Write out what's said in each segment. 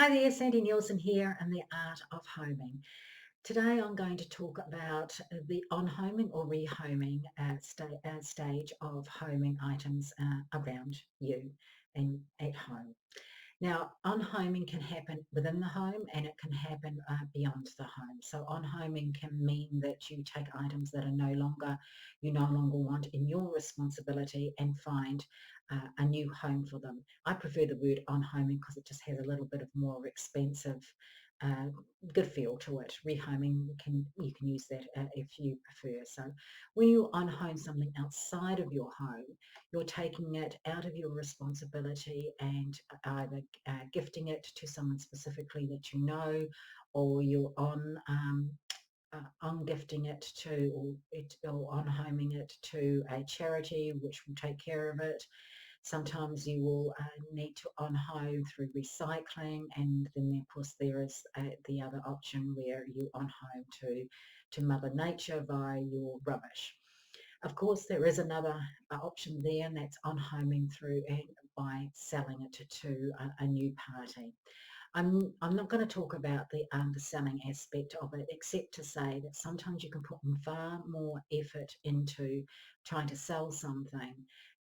Hi there, Sandy Nielsen here and the art of homing. Today I'm going to talk about the on-homing or rehoming stage of homing items around you and at home. Now, on-homing can happen within the home and it can happen beyond the home. So on-homing can mean that you take items that you no longer want in your responsibility and find a new home for them. I prefer the word on-homing because it just has a little bit of more expensive uh, good feel to it. Rehoming, you can use that if you prefer. So when you on-home something outside of your home, you're taking it out of your responsibility and either gifting it to someone specifically that you know, or you're on gifting it to, or on homing it to a charity which will take care of it. Sometimes you will need to on home through recycling, and then of course there is the other option where you on home to Mother Nature via your rubbish. Of course, there is another option there, and that's on homing through and by selling it to a new party. I'm not going to talk about the underselling aspect of it, except to say that sometimes you can put far more effort into trying to sell something,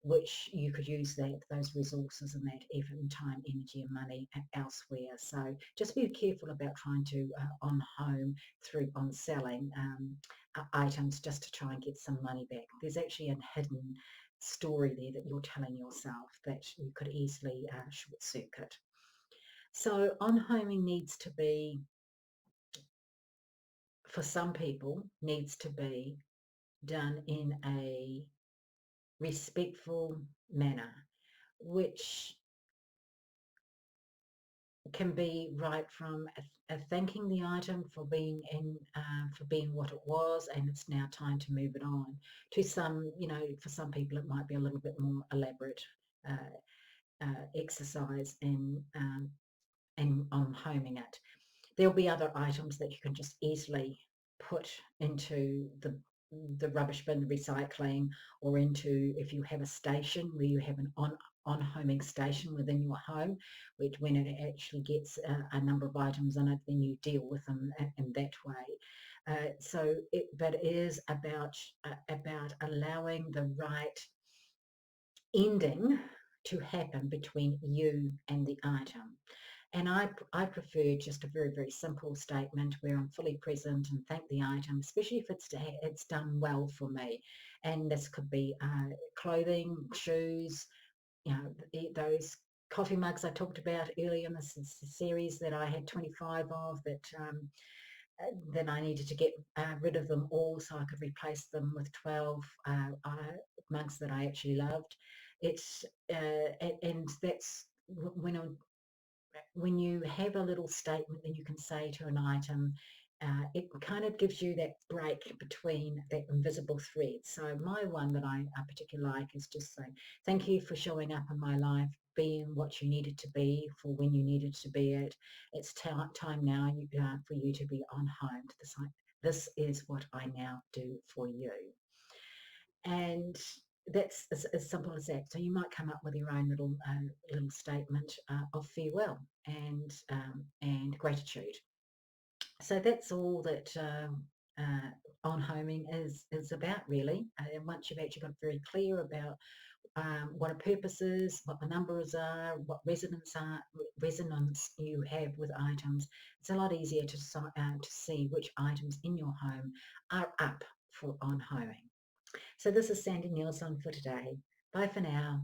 which you could use those resources and that effort and time, energy and money elsewhere. So just be careful about trying to on home through on selling items just to try and get some money back. There's actually a hidden story there that you're telling yourself that you could easily short circuit. So on-homing needs to be, for some people, needs to be done in a respectful manner, which can be right from thanking the item for being what it was, and it's now time to move it on. To some, for some people, it might be a little bit more elaborate exercise in on homing it. There'll be other items that you can just easily put into the rubbish bin, recycling, or into, if you have a station where you have an on homing station within your home, which when it actually gets a number of items in it, then you deal with them in that way. But it is about allowing the right ending to happen between you and the item. And I prefer just a very, very simple statement where I'm fully present and thank the item, especially if it's done well for me. And this could be clothing, shoes, those coffee mugs I talked about earlier in this series that I had 25 of that then I needed to get rid of them all so I could replace them with 12 mugs that I actually loved. It's and that's when you have a little statement that you can say to an item, it kind of gives you that break between that invisible thread. So my one that I particularly like is just saying, thank you for showing up in my life, being what you needed to be for when you needed to be it. It's time now for you to be on home to the site. This is what I now do for you. And that's as simple as that. So you might come up with your own little statement of farewell and gratitude. So that's all that on homing is about, really. And once you've actually got very clear about what a purpose is, what the numbers are, what resonance you have with items, it's a lot easier to see which items in your home are up for on homing. So this is Sandy Nielsen for today. Bye for now.